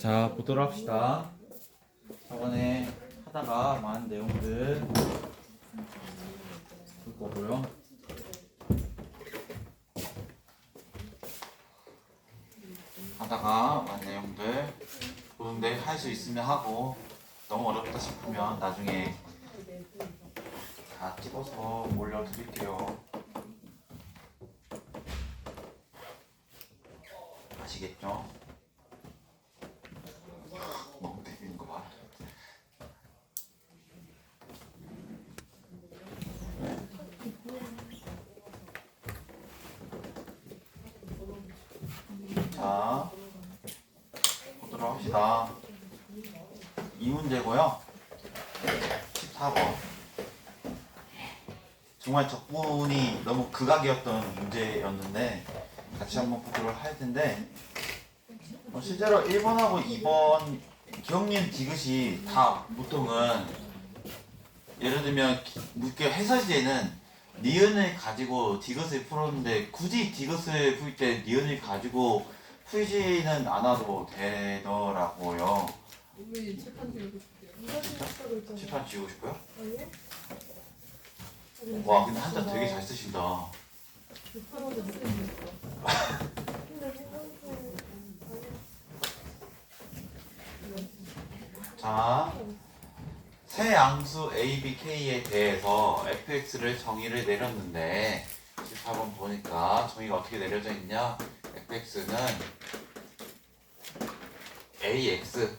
자, 보도록 합시다. 저번에 하다가 많은 내용들 볼 거고요. 하다가 많은 내용들 보는데 할 수 있으면 하고 너무 어렵다 싶으면 나중에 다 찍어서 올려드릴게요. 아시겠죠? 너무 때리는 거 봐. 자, 보도록 합시다. 이 문제고요. 14번. 정말 적분이 너무 극악이었던 문제였는데 같이 한번 보도록 할 텐데 실제로 1번하고 2번 기억니은 디귿이 다 보통은 예를 들면 해서시에는 니은을 가지고 디귿을 풀었는데 굳이 디귿을 풀 때 니은을 가지고 풀지는 않아도 되더라고요. 진짜? 칠판 지우고 싶어요? 와, 근데 한자 되게 잘 쓰신다. 자, 새 양수 A, B, K에 대해서 fx를 정의를 내렸는데 14번 보니까 정의가 어떻게 내려져 있냐? fx는 ax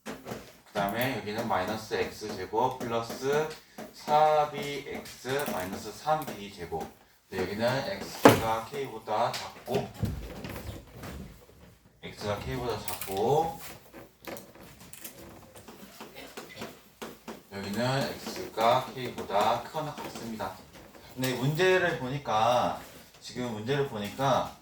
그 다음에 여기는 마이너스 x제곱 플러스 4bx 마이너스 3b제곱 여기는 x가 k보다 작고 여기는 x가 k보다 크거나 같습니다. 근데 지금 문제를 보니까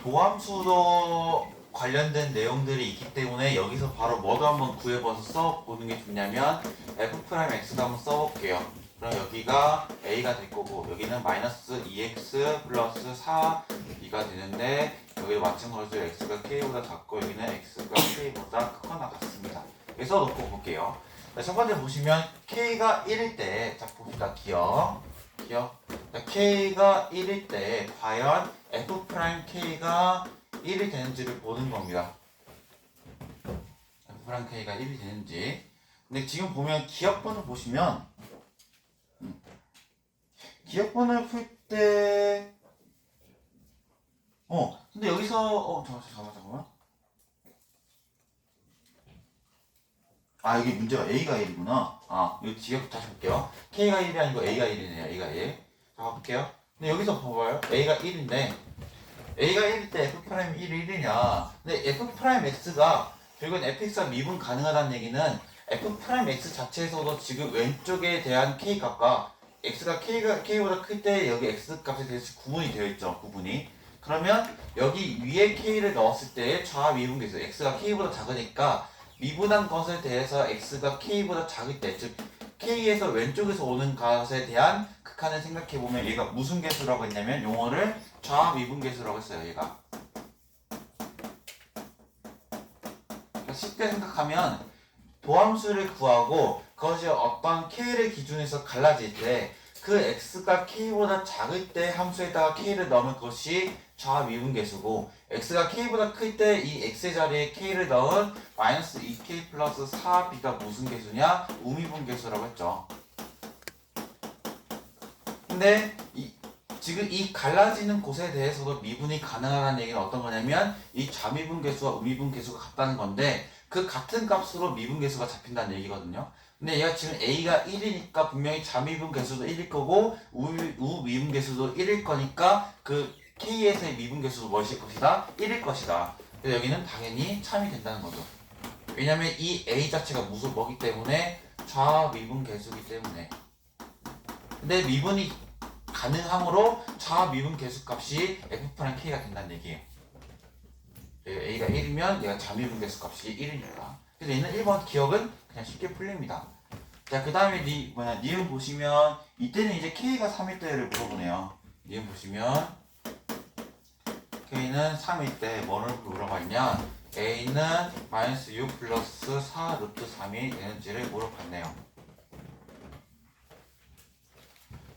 도함수도 관련된 내용들이 있기 때문에 여기서 바로 뭐도 한번 구해봐서 써보는 게 좋냐면 f'x도 한번 써볼게요. 그럼 여기가 a가 될 거고 여기는 마이너스 2x 플러스 4b가 되는데 여기도 마찬가지로 x가 k보다 작고 여기는 x가 k보다 크거나 같습니다. 그래서 놓고 볼게요. 첫 번째 보시면 k가 1일 때, 자 봅시다. 기억. 자, k가 1일 때 과연 f'k가 1이 되는지를 보는 겁니다. f'k가 1이 되는지. 근데 지금 보면 기억번호 보시면 기억번호를 풀 때 근데 여기서 잠깐만. 여기 문제가 A가 1이구나. 이거 기억 다시 볼게요. K가 1이 아니고 A가 1이네요. A가 1. 자, 볼게요. 근데 여기서 봐봐요. A가 1인데, A가 1일 때 F'이 1이냐. 근데 F'X가, 결국은 fx가 미분 가능하다는 얘기는 F'X 자체에서도 지금 왼쪽에 대한 K 값과 X가 K보다 클 때 여기 X 값에 대해서 구분이 되어 있죠. 구분이. 그러면 여기 위에 K를 넣었을 때 좌 미분 계수, X가 K보다 작으니까 미분한 것에 대해서 x가 k보다 작을 때, 즉 k에서 왼쪽에서 오는 것에 대한 극한을 생각해보면 얘가 무슨 계수라고 했냐면 용어를 좌미분계수라고 했어요. 얘가 그러니까 쉽게 생각하면 도함수를 구하고 그것이 어떤 k를 기준해서 갈라질 때 그 x가 k보다 작을 때 함수에다가 k를 넣으면 그것이 좌미분계수고 x가 k보다 클 때 이 x의 자리에 k를 넣은 마이너스 2k 플러스 4b가 무슨 계수냐? 우미분계수라고 했죠. 근데 지금 이 갈라지는 곳에 대해서도 미분이 가능하다는 얘기는 어떤 거냐면 이 좌미분계수와 우미분계수가 같다는 건데 그 같은 값으로 미분계수가 잡힌다는 얘기거든요. 근데 얘가 지금 a가 1이니까 분명히 좌미분계수도 1일 거고 우미분계수도 1일 거니까 그 k에서의 미분계수도 뭐일 것이다? 1일 것이다. 그래서 여기는 당연히 참이 된다는 거죠. 왜냐면 이 a 자체가 무슨 뭐기 때문에 좌미분계수이기 때문에. 근데 미분이 가능함으로 좌미분계수 값이 f'k가 된다는 얘기예요. a가 1이면 얘가 좌미분계수 값이 1이니까. 그래서 얘는 1번 기억은 그냥 쉽게 풀립니다. 자, 그 다음에 니은 보시면 이때는 이제 k가 3일 때를 물어보네요. 니은 보시면 k는 3일 때 뭐를 물어봤냐? a는 마이너스 6 플러스 4 루트 3이 되는지를 물어봤네요.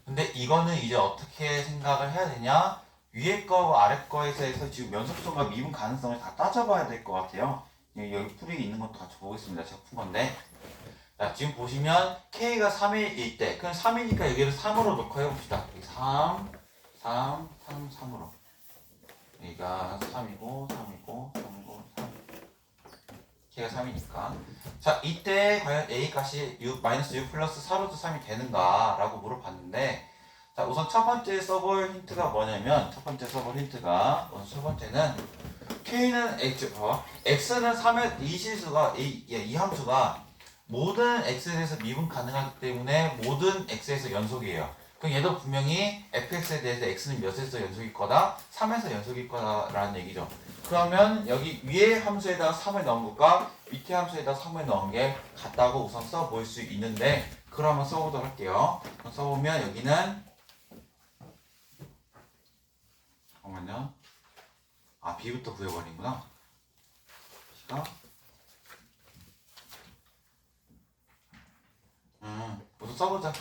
근데 이거는 이제 어떻게 생각을 해야 되냐? 위에 거와 아래 거에서 지금 연속성과 미분 가능성을 다 따져봐야 될 것 같아요. 여기 풀이 있는 건 다 적어보겠습니다. 제가 푼 건데. 자, 지금 보시면 K가 3일 때, 그럼 3이니까 여기를 3으로 놓고 해봅시다. 3, 3, 3, 3으로. 여기가 3이고, 3이고, 3이고, 3. K가 3이니까. 자, 이때 과연 A 값이 마이너스 6 플러스 4루트 3이 되는가? 라고 물어봤는데, 자, 우선 첫 번째 써볼 힌트가 뭐냐면, 첫 번째는, K는 X는 3의 이 실수가, 이 함수가 모든 X에 대해서 미분 가능하기 때문에 모든 X에서 연속이에요. 그럼 얘도 분명히 fx에 대해서 x는 몇에서 연속일 거다? 3에서 연속일 거다라는 얘기죠. 그러면 여기 위에 함수에다가 3을 넣은 것과 밑에 함수에다가 3을 넣은 게 같다고 우선 써볼 수 있는데 그럼 한번 써보도록 할게요. 써보면 여기는 잠깐만요. 아 b부터 구해버리는구나. b가 우선 써보자.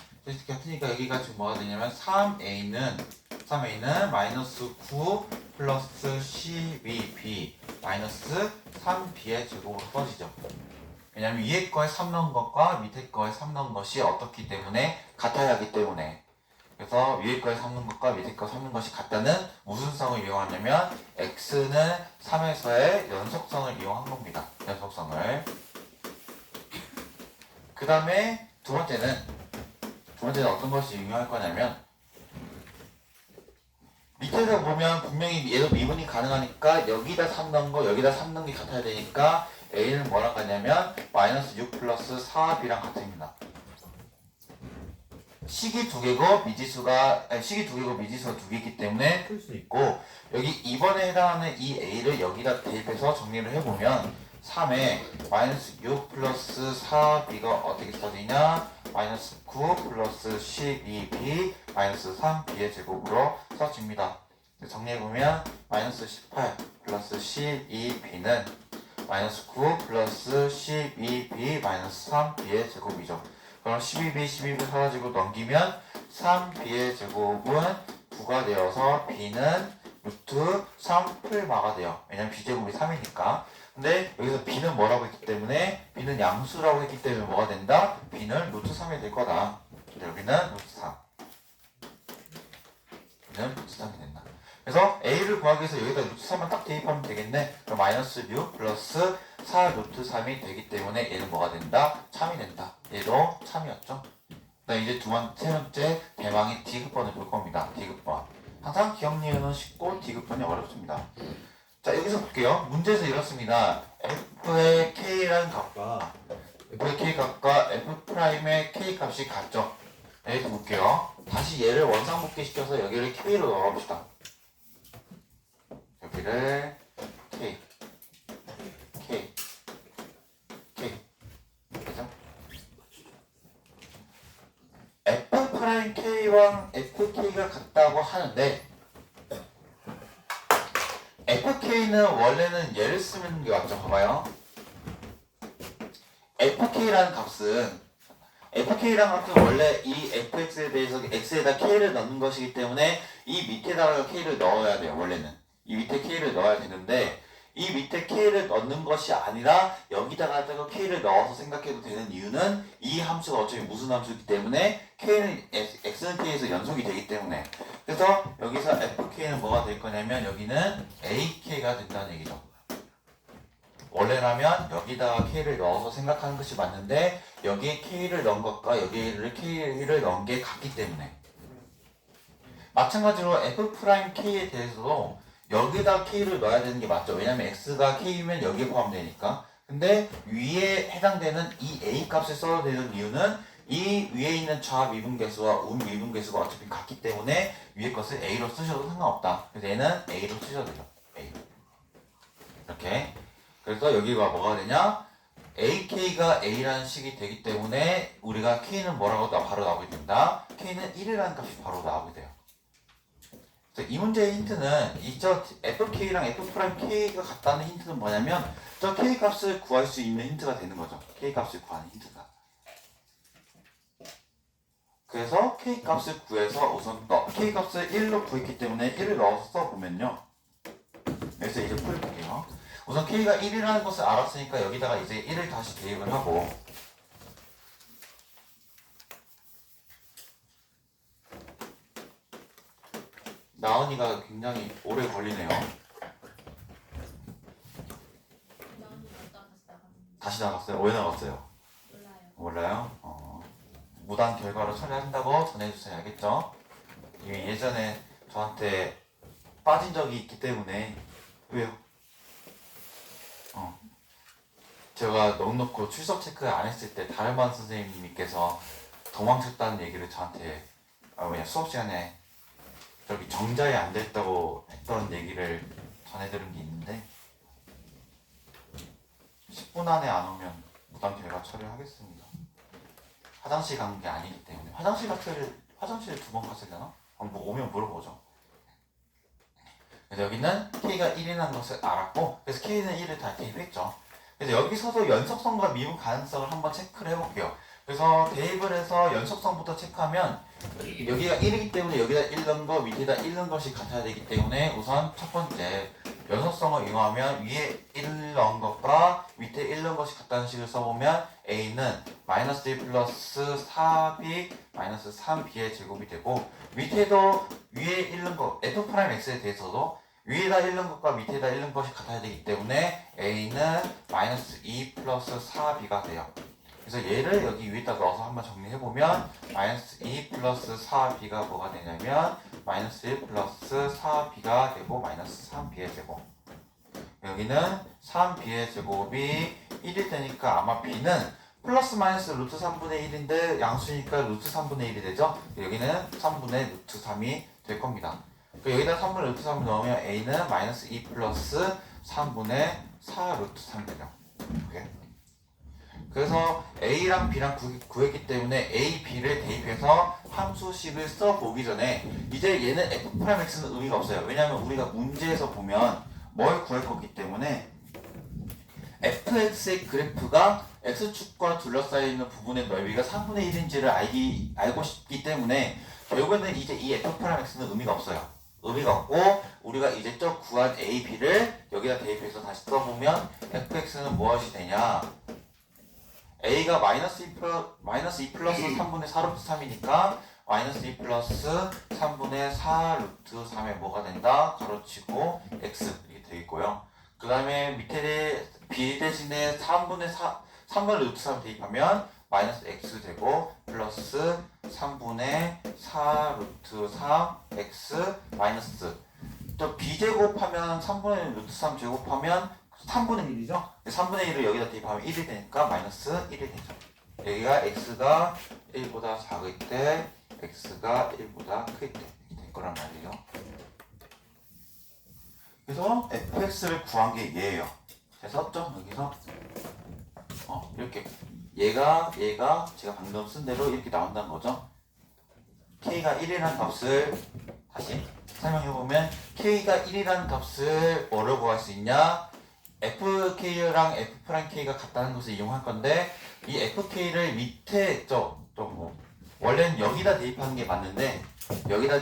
같으니까 여기가 지금 뭐가 되냐면 3a는 마이너스 9 플러스 12b 마이너스 3b의 제곱으로 써지죠. 왜냐면 위에 거에 3 넣은 것과 밑에 거에 3 넣은 것이 어떻기 때문에 같아야 하기 때문에 그래서 위에 거에 3 넣은 것과 밑에 거에 3 넣은 것이 같다는 무슨 성을 이용하냐면 x는 3에서의 연속성을 이용한 겁니다. 연속성을. 그 다음에 두 번째는 어떤 것이 유효할 거냐면 밑에서 보면 분명히 얘도 미분이 가능하니까 여기다 3 넣은 거 여기다 3 넣은 게 같아야 되니까 A는 뭐랑 같냐면 마이너스 6 플러스 4B랑 같습니다. 식이 두 개고 미지수가 두 개이기 때문에 풀 수 있고 여기 2번에 해당하는 이 A를 여기다 대입해서 정리를 해보면 3에 마이너스 6 플러스 4B가 어떻게 써지냐 마이너스 9 플러스 12B 마이너스 3B의 제곱으로 써집니다. 정리해보면 마이너스 18 플러스 12B는 마이너스 9 플러스 12B 마이너스 3B의 제곱이죠. 그럼 12B 사라지고 넘기면 3B의 제곱은 9가 되어서 B는 루트 3풀마가 돼요. 왜냐면 B제곱이 3이니까. 근데 여기서 B는 뭐라고 했기 때문에 B는 양수라고 했기 때문에 뭐가 된다? B는 루트 3이 될 거다. 여기는 루트 3. B는 루트 3이 된다. 그래서 A를 구하기 위해서 여기다 루트 3을 딱 대입하면 되겠네. 그럼 마이너스 6 플러스 4 루트 3이 되기 때문에 얘는 뭐가 된다? 참이 된다. 얘도 참이었죠. 이제 세 번째 대망의 D급번을 볼 겁니다. D급번. 항상 기억 니은은 쉽고 D급번이 어렵습니다. 자 여기서 볼게요. 문제에서 이렇습니다. f의 k라는 값과 f'의 k 값이 같죠. 여기서 볼게요. 다시 얘를 원상복귀시켜서 여기를 k로 넣어봅시다. 여기를 k 그죠? f'k와 fk가 같다고 하는데 fk는 원래는 얘를 쓰는 게 맞죠? 봐봐요. fk라는 값은 원래 이 fx에 대해서 x에다 k를 넣는 것이기 때문에 이 밑에다가 k를 넣어야 돼요. 원래는 이 밑에 k를 넣어야 되는데 이 밑에 k를 넣는 것이 아니라 여기다가 k를 넣어서 생각해도 되는 이유는 이 함수가 어차피 무슨 함수이기 때문에 k는 x는 k에서 연속이 되기 때문에 그래서 여기서 fk는 뭐가 될 거냐면 여기는 ak가 된다는 얘기죠. 원래라면 여기다가 k를 넣어서 생각하는 것이 맞는데 여기에 k를 넣은 것과 여기에 k를 넣은 게 같기 때문에 마찬가지로 f'k에 대해서도 여기다 k를 넣어야 되는 게 맞죠. 왜냐면 x가 k면 여기에 포함되니까. 근데 위에 해당되는 이 a 값을 써야 되는 이유는 이 위에 있는 좌미분계수와 우미분계수가 어차피 같기 때문에 위에 것을 a로 쓰셔도 상관없다. 그래서 얘는 a로 쓰셔도 돼요. a. 이렇게. 그래서 여기가 뭐가 되냐? ak가 a라는 식이 되기 때문에 우리가 k는 뭐라고 바로 나오게 된다? k는 1이라는 값이 바로 나오게 돼요. 이 문제의 힌트는 이저 fk랑 f'k가 같다는 힌트는 뭐냐면 저 k 값을 구할 수 있는 힌트가 되는 거죠. k 값을 구하는 힌트가. 그래서 k 값을 구해서 우선 k 값을 1로 구했기 때문에 1을 넣어서 써보면요. 여기서 이제 풀어볼게요. 우선 k가 1이라는 것을 알았으니까 여기다가 이제 1을 다시 대입을 하고 나은이가 굉장히 오래 걸리네요. 다시 나갔어요? 왜 나갔어요? 몰라요? 무단 결과로 처리한다고 전해주세요. 알겠죠? 이미 예전에 저한테 빠진 적이 있기 때문에. 왜요? 제가 넉넉고 출석 체크 안 했을 때 다른 반 선생님께서 도망쳤다는 얘기를 저한테 수업 시간에 저기 정자에 안 됐다고 했던 얘기를 전해들은 게 있는데 10분 안에 안 오면 무단 결과 처리하겠습니다. 화장실 간 게 아니기 때문에. 화장실 2번 갔으려나? 오면 물어보죠. 그래서 여기는 k가 1이라는 것을 알았고 그래서 k는 1을 다 대입했죠. 그래서 여기서도 연속성과 미분 가능성을 한번 체크를 해볼게요. 그래서 대입을 해서 연속성부터 체크하면 여기가 1이기 때문에 여기다 1 넣은 거 밑에다 1 넣은 것이 같아야 되기 때문에 우선 첫 번째 연속성을 이용하면 위에 1 넣은 것과 밑에 1 넣은 것이 같다는 식을 써보면 a는 마이너스 1 플러스 4b 마이너스 3b의 제곱이 되고 밑에도 위에 1 넣은 것 f'x에 대해서도 위에다 1 넣은 것과 밑에다 1 넣은 것이 같아야 되기 때문에 a는 마이너스 2 플러스 4b가 돼요. 그래서 얘를 여기 위에다 넣어서 한번 정리해보면 마이너스 2 플러스 4b가 뭐가 되냐면 마이너스 1 플러스 4b가 되고 마이너스 3b의 제곱. 여기는 3b의 제곱이 1이 되니까 아마 b는 플러스 마이너스 루트 3분의 1인데 양수니까 루트 3분의 1이 되죠. 여기는 3분의 루트 3이 될 겁니다. 여기다 3분의 루트 3을 넣으면 a는 마이너스 2 플러스 3분의 4 루트 3이 되죠. 오케이. 그래서 a랑 b랑 구했기 때문에 a, b를 대입해서 함수식을 써보기 전에 이제 얘는 f'x는 의미가 없어요. 왜냐하면 우리가 문제에서 보면 뭘 구할 거기 때문에 fx의 그래프가 x축과 둘러싸여 있는 부분의 넓이가 3분의 1인지를 알고 싶기 때문에 결국에는 이제 이 f'x는 의미가 없어요. 의미가 없고 우리가 이제 저 구한 a, b를 여기다 대입해서 다시 써보면 fx는 무엇이 되냐? a가 마이너스 2 플러스 3분의 4 루트 3이니까 마이너스 2 플러스 3분의 4 루트 3에 뭐가 된다? 가로치고 x 이렇게 되겠고요. 그 다음에 밑에 b 대신에 3분의 루트 3 대입하면 마이너스 x 되고 플러스 3분의 4 루트 3 x 마이너스 또 b 제곱하면 3분의 루트 3 제곱하면 3분의 1이죠? 3분의 1을 여기다 대입하면 1이 되니까 마이너스 1이 되죠. 여기가 x가 1보다 작을 때 x가 1보다 클 때 이렇게 될 거란 말이에요. 그래서 fx를 구한 게 얘예요. 그래서 썼죠? 여기서 이렇게 얘가 제가 방금 쓴 대로 이렇게 나온다는 거죠. k가 1이라는 값을 다시 설명해보면 k가 1이라는 값을 뭐로 구할 수 있냐? fk랑 f'k가 같다는 것을 이용할 건데 이 fk를 밑에 원래는 여기다 대입하는 게 맞는데 여기다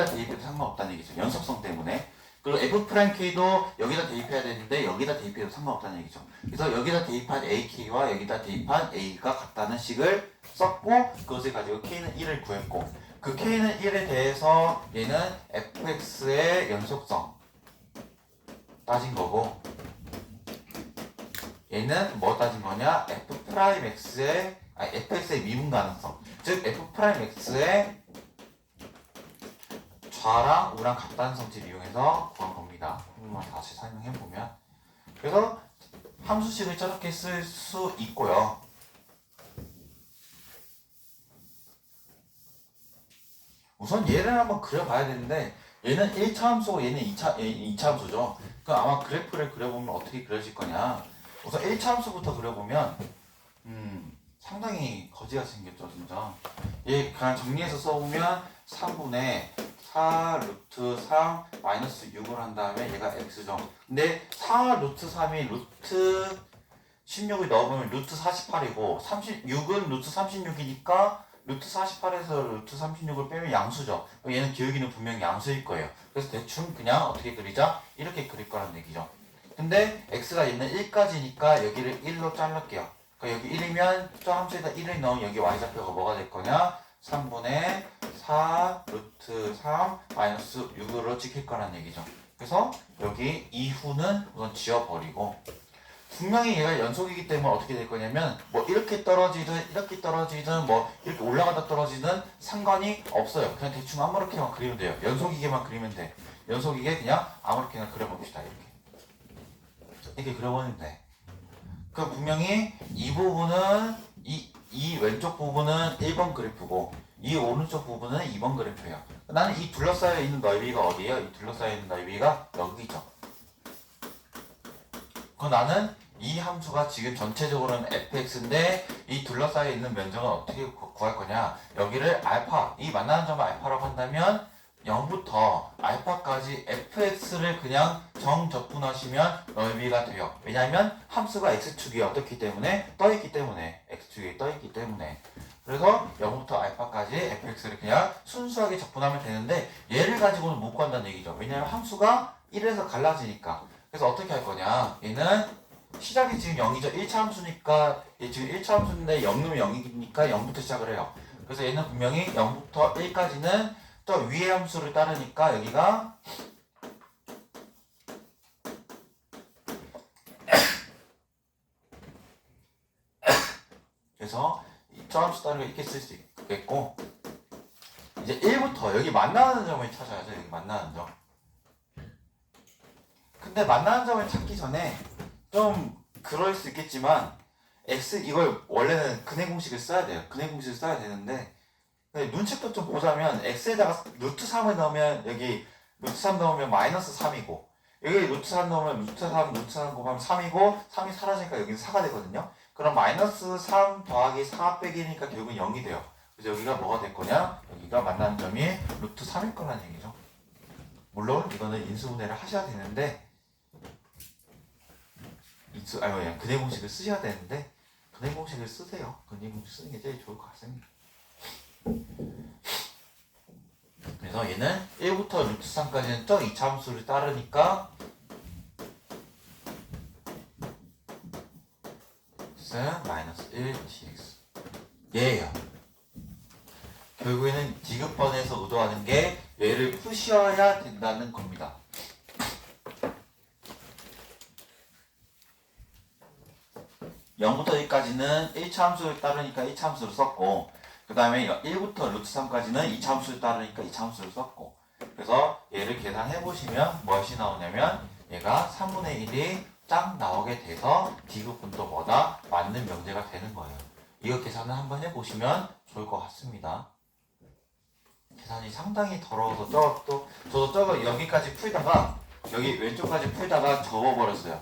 대입해도 상관없다는 얘기죠. 연속성 때문에. 그리고 f'k도 여기다 대입해야 되는데 여기다 대입해도 상관없다는 얘기죠. 그래서 여기다 대입한 ak와 여기다 대입한 a가 같다는 식을 썼고 그것을 가지고 k는 1을 구했고 그 k는 1에 대해서 얘는 fx의 연속성 따진 거고 얘는 뭐 따진 거냐? fx의 미분 가능성 즉 f'x의 좌랑 우랑 같다는 성질을 이용해서 구한 겁니다. 한번만 다시 설명해보면 그래서 함수식을 저렇게 쓸 수 있고요. 우선 얘를 한번 그려봐야 되는데 얘는 1차 함수고 얘는 2차 함수죠. 그럼 아마 그래프를 그려보면 어떻게 그려질 거냐. 우선 1차 함수부터 그려보면 상당히 거지가 생겼죠 진짜. 얘 그냥 정리해서 써보면 3분의 4 루트 3 마이너스 6을 한 다음에 얘가 x죠. 근데 4 루트 3이 루트 16을 넣어보면 루트 48이고 36은 루트 36이니까 루트 48에서 루트 36을 빼면 양수죠. 얘는 기울기는 분명히 양수일 거예요. 그래서 대충 그냥 어떻게 그리자? 이렇게 그릴 거란 얘기죠. 근데 x가 얘는 1까지니까 여기를 1로 자를게요. 그러니까 여기 1이면 저 함수에다 1을 넣으면 여기 y좌표가 뭐가 될 거냐? 3분의 4 루트 3 마이너스 6으로 찍힐 거란 얘기죠. 그래서 여기 이후는 우선 지워버리고 분명히 얘가 연속이기 때문에 어떻게 될 거냐면 뭐 이렇게 떨어지든 뭐 이렇게 올라가다 떨어지든 상관이 없어요. 그냥 대충 아무렇게만 그리면 돼요. 연속이게만 그리면 돼. 연속이게 그냥 아무렇게나 그려봅시다. 이렇게 그려보면 돼. 그 분명히 이 부분은 이 왼쪽 부분은 1번 그래프고 이 오른쪽 부분은 2번 그래프예요. 나는 이 둘러싸여 있는 넓이가 어디예요? 이 둘러싸여 있는 넓이가 여기죠. 그럼 나는 이 함수가 지금 전체적으로는 fx인데 이 둘러싸여 있는 면적은 어떻게 구할 거냐? 여기를 알파, 이 만나는 점을 알파라고 한다면 0부터 알파까지 fx를 그냥 정적분하시면 넓이가 돼요. 왜냐하면 함수가 x축이 어떻기 때문에 떠있기 때문에 x축이 떠있기 때문에 그래서 0부터 알파까지 fx를 그냥 순수하게 적분하면 되는데 얘를 가지고는 못 구한다는 얘기죠. 왜냐하면 함수가 1에서 갈라지니까. 그래서 어떻게 할 거냐? 얘는 시작이 지금 0이죠. 1차 함수니까 얘 지금 1차 함수인데 0 넣으면 0이니까 0부터 시작을 해요. 그래서 얘는 분명히 0부터 1까지는 또 위의 함수를 따르니까 여기가 그래서 저 함수 따르고 이렇게 쓸 수 있겠고 이제 1부터 여기 만나는 점을 찾아야죠. 여기 만나는 점. 근데 만나는 점을 찾기 전에 좀 그럴 수 있겠지만 x 이걸 원래는 근해 공식을 써야 돼요. 근해 공식을 써야 되는데 눈치껏 좀 보자면 x에다가 루트 3을 넣으면 여기 루트 3 넣으면 마이너스 3이고 여기 루트 3 넣으면 루트 3 곱하면 3이고 3이 사라지니까 여기는 4가 되거든요. 그럼 마이너스 3 더하기 4 빼기니까 결국은 0이 돼요. 그래서 여기가 뭐가 될 거냐? 여기가 만나는 점이 루트 3일 거란 얘기죠. 물론 이거는 인수분해를 하셔야 되는데 근해 공식을 쓰셔야 되는데 근해 공식을 쓰세요. 근해 공식 쓰는 게 제일 좋을 것 같습니다. 그래서 얘는 1부터 루트 3까지는 저 2차 함수를 따르니까 마이너스 1 dx 얘예요. 결국에는 디귿번에서 의도하는 게 얘를 푸셔야 된다는 겁니다. (0부터 1까지는) 1차 함수를 따르니까 1차 함수를 썼고 그 다음에 1부터 루트 3까지는 2차 함수를 따르니까 2차 함수를 썼고 그래서 얘를 계산해 보시면 무엇이 나오냐면 얘가 3분의 1이 쫙 나오게 돼서 디귿분도 뭐다? 맞는 명제가 되는 거예요. 이거 계산을 한번 해보시면 좋을 것 같습니다. 계산이 상당히 더러워서 저도 저거 여기까지 풀다가 여기 왼쪽까지 풀다가 접어버렸어요.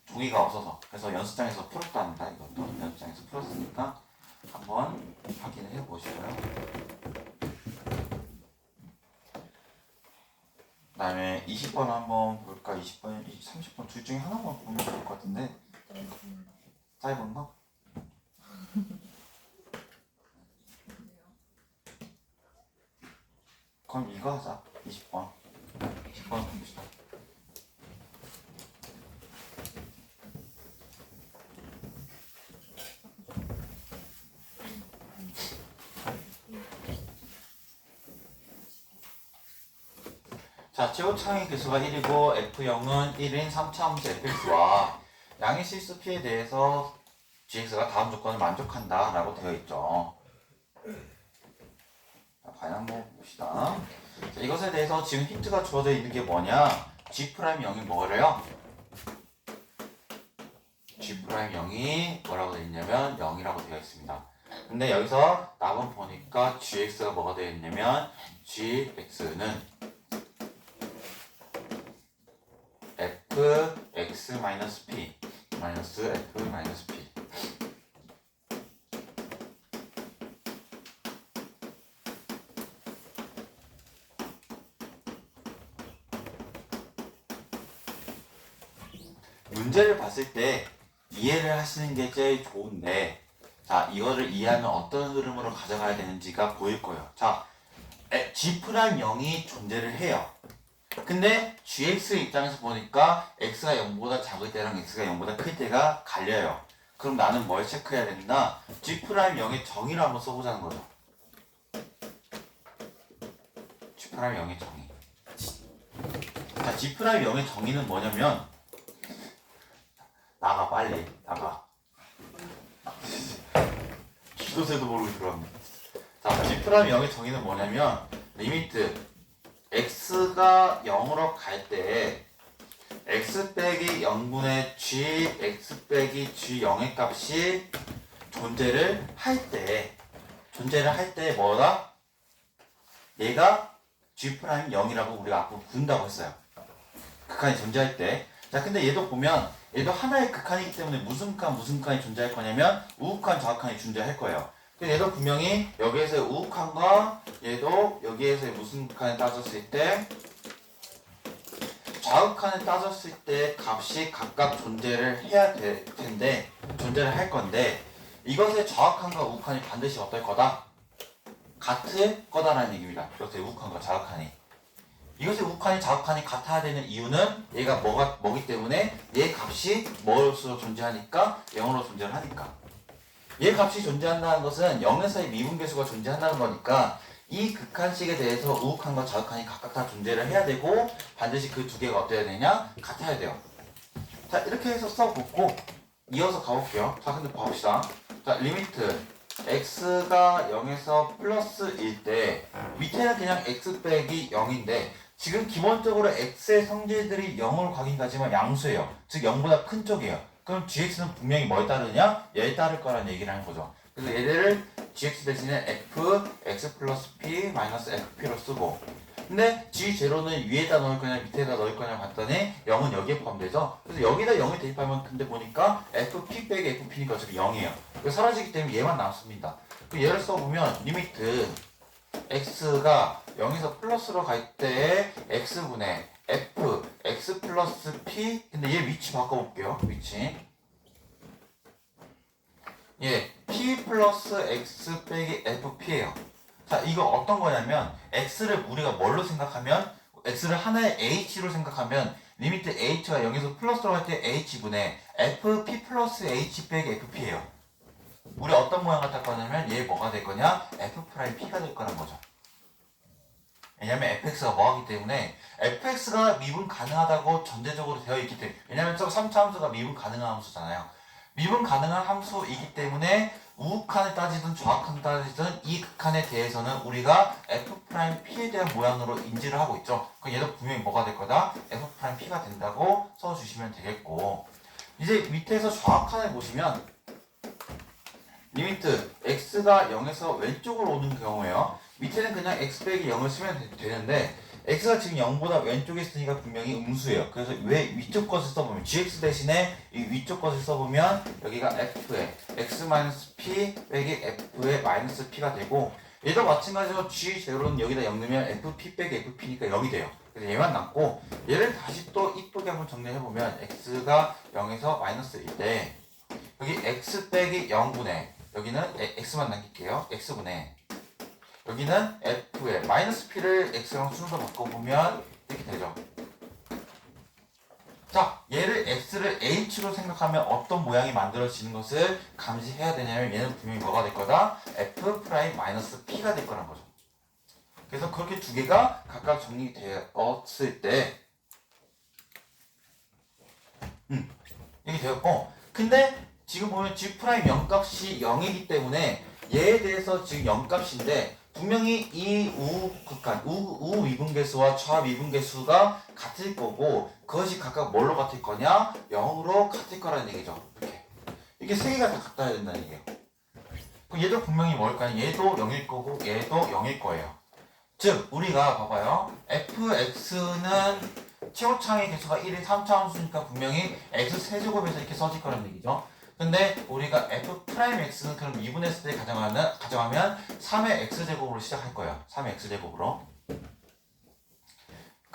종이가 없어서. 그래서 연습장에서 풀었답니다. 이것도 연습장에서 풀었으니까 한번 확인을 해보시고요. 그 다음에 20번 한번 볼까? 20번, 30번 둘 중에 하나만 보면 좋을 것 같은데 짧은 거? 그럼 이거 하자. 20번 20번 봅시다. 자, 최고차항의 개수가 1이고 F0은 1인 3차 함수 fx와 양의 실수 p에 대해서 gx가 다음 조건을 만족한다 라고 되어 있죠. 자, 과연 한번 봅시다. 자, 이것에 대해서 지금 힌트가 주어져 있는 게 뭐냐? g'0이 뭐래요? g'0이 뭐라고 되어 있냐면 0이라고 되어 있습니다. 근데 여기서 답은 보니까 gx가 뭐가 되어 있냐면 gx는 fx-p 마이너스 f-p 문제를 봤을 때 이해를 하시는 게 제일 좋은데, 자, 이거를 이해하면 어떤 흐름으로 가져가야 되는지가 보일 거예요. 자, G'0이 존재를 해요. 근데 gx 입장에서 보니까 x가 0보다 작을 때랑 x가 0보다 클 때가 갈려요. 그럼 나는 뭘 체크해야 된다? G'0의 정의를 한번 써보자는 거죠. G'0의 정의. 자, G'0의 정의는 뭐냐면, 나가, 빨리 나가. 기도새도 모르고 들어왔네. 자, G'0의 정의는 뭐냐면, 리미트 x가 0으로 갈 때 x 빼기 0분의 g, x 빼기 g0의 값이 존재를 할 때 뭐다? 얘가 g'0이라고 우리가 앞으로 부른다고 했어요. 극한이 존재할 때. 자, 근데 얘도 보면 얘도 하나의 극한이기 때문에 무슨 극한이 존재할 거냐면 우극한, 좌극한이 존재할 거예요. 근데 얘도 분명히 여기에서의 우극한과 얘도 여기에서의 무슨 극한을 따졌을 때 좌극한을 따졌을 때 값이 각각 존재를 해야 될 텐데, 존재를 할 건데, 이것의 좌극한과 우극한이 반드시 어떨 거다? 같을 거다라는 얘기입니다. 이것의 우극한과 좌극한이. 이것의 우극한이 좌극한이 같아야 되는 이유는 얘가 뭐기 때문에 얘 값이 뭐로서 존재하니까 0으로 존재를 하니까. 얘 값이 존재한다는 것은 0에서의 미분계수가 존재한다는 거니까 이 극한식에 대해서 우극한과 좌극한이 각각 다 존재를 해야 되고 반드시 그 두 개가 어때야 되냐? 같아야 돼요. 자, 이렇게 해서 써보고 이어서 가볼게요. 자, 근데 봅시다. 자, 리미트 x가 0에서 플러스일 때 밑에는 그냥 x 빼기 0인데 지금 기본적으로 x의 성질들이 0으로 가긴 가지만 양수예요. 즉 0보다 큰 쪽이에요. 그럼 gx는 분명히 뭘 따르냐? 얘를 따를 거라는 얘기를 하는 거죠. 그래서 얘를 gx 대신에 f, x 플러스 p 마이너스 fp로 쓰고, 근데 g0는 위에다 넣을 거냐 밑에다 넣을 거냐 봤더니 0은 여기에 포함되죠. 그래서 여기다 0을 대입하면 근데 보니까 fp 빼기 fp니까 어차피 0이에요. 사라지기 때문에 얘만 남습니다. 얘를 써보면 리미트 x가 0에서 플러스로 갈 때 x분의 f, x 플러스 p, 근데 얘 위치 바꿔볼게요. 위치. 예, p 플러스 x 빼기 fp예요. 자, 이거 어떤 거냐면 x를 우리가 뭘로 생각하면, x를 하나의 h로 생각하면 리미트 h가 0에서 플러스로 갈 때 h분의 fp 플러스 h 빼기 fp예요. 우리 어떤 모양 같을 거냐면 얘 뭐가 될 거냐? f'p가 될 거란 거죠. 왜냐면 fx가 뭐하기 때문에 fx가 미분 가능하다고 전제적으로 되어 있기 때문에, 왜냐면 저 3차 함수가 미분 가능한 함수잖아요. 미분 가능한 함수이기 때문에 우극한을 따지든 좌극한을 따지든 이 극한에 대해서는 우리가 f'p에 대한 모양으로 인지를 하고 있죠. 그럼 얘도 분명히 뭐가 될 거다? f'p가 된다고 써주시면 되겠고, 이제 밑에서 좌극한을 보시면 리미트 x가 0에서 왼쪽으로 오는 경우에요. 밑에는 그냥 x 빼기 0을 쓰면 되는데 x가 지금 0보다 왼쪽에 있으니까 분명히 음수예요. 그래서 왜 위쪽 것을 써보면 gx 대신에 이 위쪽 것을 써보면 여기가 f에 x-p 빼기 f에 마이너스 p가 되고, 얘도 마찬가지로 g0는 여기다 0 넣으면 fp 빼기 fp니까 0이 돼요. 그래서 얘만 남고, 얘를 다시 또 이쁘게 한번 정리해보면 x가 0에서 마이너스일 때 여기 x 빼기 0분의, 여기는 x만 남길게요. x분의, 여기는 f에 마이너스 p를 x랑 순서 바꿔보면 이렇게 되죠. 자, 얘를 x를 h로 생각하면 어떤 모양이 만들어지는 것을 감지해야 되냐면 얘는 분명히 뭐가 될 거다? f'-p가 될 거란 거죠. 그래서 그렇게 두 개가 각각 정리되었을 때 이게 되었고, 근데 지금 보면 g'0 값이 0이기 때문에 얘에 대해서 지금 0값인데 분명히 이 우극한, 우미분계수와 좌미분계수가 같을 거고, 그것이 각각 뭘로 같을 거냐? 0으로 같을 거라는 얘기죠. 이렇게. 이게 세 개가 다 같아야 된다는 얘기예요. 그럼 얘도 분명히 뭘까요? 얘도 0일 거고 얘도 0일 거예요. 즉 우리가 봐봐요. fx는 최고차의 개수가 1인 3차 함수니까 분명히 x 세제곱에서 이렇게 써질 거라는 얘기죠. 근데 우리가 f'x는 그럼 2분의 때 가정하면 3의 x제곱으로 시작할 거예요. 3의 x제곱으로.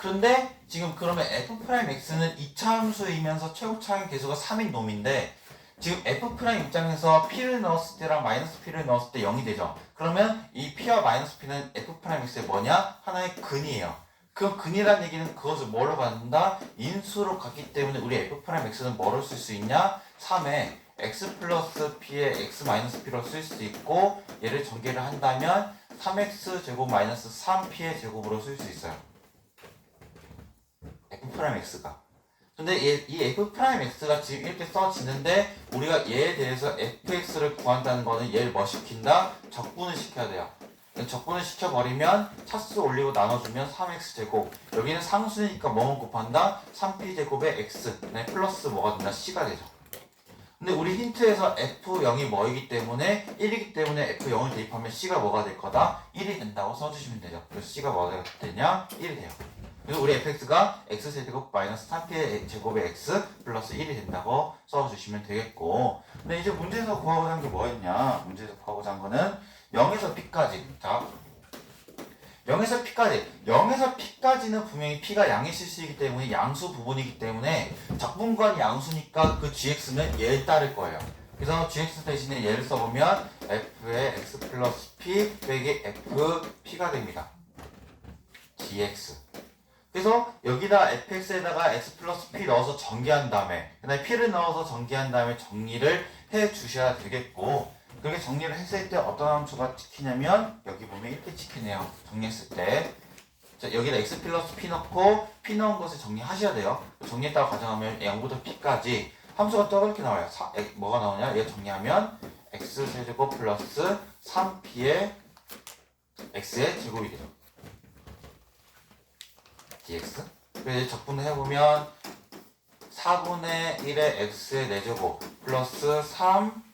그런데 지금 그러면 f'x는 이차함수이면서 최고차항 계수가 3인 놈인데 지금 f' 입장에서 p를 넣었을 때랑 마이너스 p를 넣었을 때 0이 되죠. 그러면 이 p와 마이너스 p는 f'x의 뭐냐? 하나의 근이에요. 그 근이란 얘기는 그것을 뭐로 갖는다? 인수로 갖기 때문에 우리 f'x는 뭐로 쓸 수 있냐? 3에 x 플러스 p에 x 마이너스 p로 쓸 수 있고 얘를 전개를 한다면 3x 제곱 마이너스 3p의 제곱으로 쓸 수 있어요. f'x가. 근데 이 f'x가 지금 이렇게 써지는데 우리가 얘에 대해서 fx를 구한다는 거는 얘를 뭐 시킨다? 적분을 시켜야 돼요. 적분을 시켜버리면 차수 올리고 나눠주면 3x제곱 여기는 상수니까 뭐뭐 곱한다? 3p제곱에 x 플러스 뭐가 된다? c가 되죠. 근데 우리 힌트에서 f0이 뭐이기 때문에 1이기 때문에 f0을 대입하면 c가 뭐가 될 거다? 1이 된다고 써주시면 되죠. 그래서 c가 뭐가 되냐? 1이 돼요. 그래서 우리 fx가 x제곱 마이너스 3p의 제곱의 x 플러스 1이 된다고 써주시면 되겠고 근데 이제 문제에서 구하고자 한 게 뭐였냐? 문제에서 구하고자 한 거는 0에서 p까지 자 0에서 p까지는 분명히 p가 양의 실수이기 때문에 양수 부분이기 때문에 적분관이 양수니까 그 gx는 얘에 따를 거예요. 그래서 gx 대신에 얘를 써보면 f의 x 플러스 p 빼기 fp가 됩니다. dx 그래서 여기다 fx에다가 x 플러스 p 넣어서 전개한 다음에 그다음에 p를 넣어서 전개한 다음에 정리를 해 주셔야 되겠고 그렇게 정리를 했을 때 어떤 함수가 찍히냐면 여기 보면 이렇게 찍히네요. 정리했을 때 자, 여기다 x 플러스 p 넣고 p 넣은 것을 정리하셔야 돼요. 정리했다고 가정하면 0부터 p까지 함수가 또 이렇게 나와요. 뭐가 나오냐? 얘 정리하면 x제곱 플러스 3p의 x의 제곱이 되죠. dx 그래서 적분을 해보면 4분의 1의 x의 4제곱 플러스 3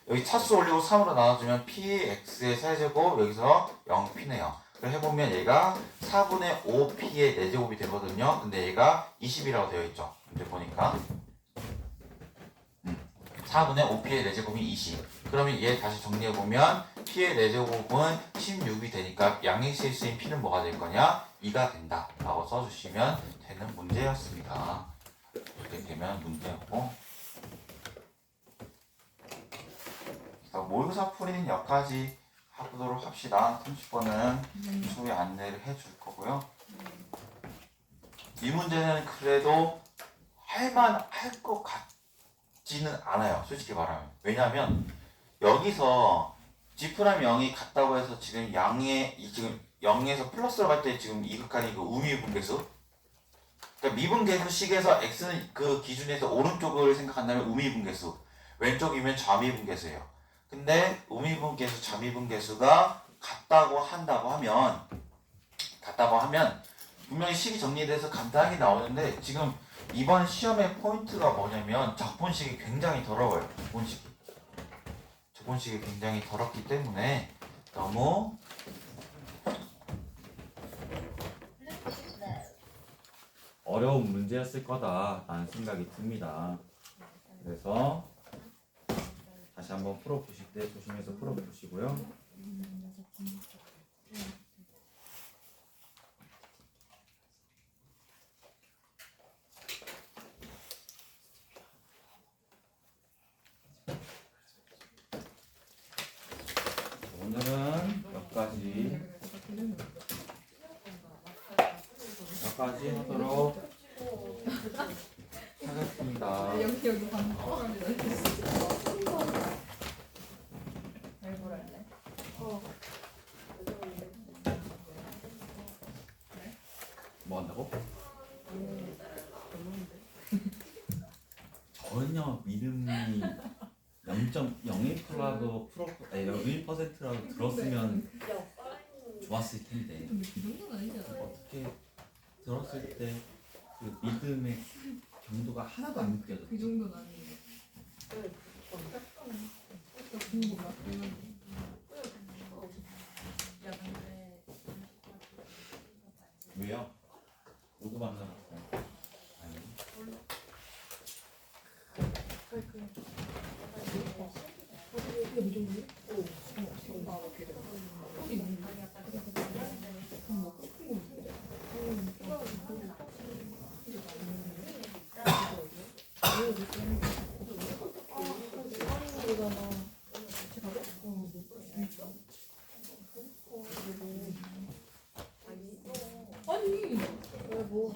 여기 차수 올리고 3으로 나눠주면 px의 세제곱 여기서 0p네요. 그걸 해보면 얘가 4분의 5p의 4제곱이 되거든요. 근데 얘가 20이라고 되어 있죠. 이제 보니까 4분의 5p의 4제곱이 20. 그러면 얘 다시 정리해보면 p의 4제곱은 16이 되니까 양의 실수인 p는 뭐가 될 거냐? 2가 된다 라고 써주시면 되는 문제였습니다. 이렇게 되면 문제였고 모의고사 풀이는 여기까지 해보도록 합시다. 30번은 추후에 안내를 해줄 거고요. 이 문제는 그래도 할만할 것 같지는 않아요. 솔직히 말하면. 왜냐면 여기서 G'0이 같다고 해서 지금 지금 0에서 플러스로 갈 때 지금 이 극한이 그 우미분계수 그러니까 미분계수식에서 x는 그 기준에서 오른쪽을 생각한다면 우미분계수 왼쪽이면 좌미분계수예요. 근데 우미분계수, 좌미분계수가 같다고 하면 분명히 식이 정리돼서 간단하게 나오는데 지금 이번 시험의 포인트가 뭐냐면 적분식이 굉장히 더러워요. 적분식이 굉장히 더럽기 때문에 너무 어려운 문제였을 거다라는 생각이 듭니다. 그래서 다시 한번 풀어보실 때 조심해서 풀어보시고요. 오늘은 여기까지 하도록 하겠습니다. 여기 방금 뭐 한다고? 전혀 믿음이 0.01%라도 1%라도 들었으면 좋았을 텐데 근데 그 정도는 아니잖아. 어떻게 들었을 때 그 믿음의 경도가 하나도 안 느껴졌어. 그 정도는 아니에요. 궁금하. 왜요? 모두 만나봤어요. 아니. 뭐 아니 왜 뭐?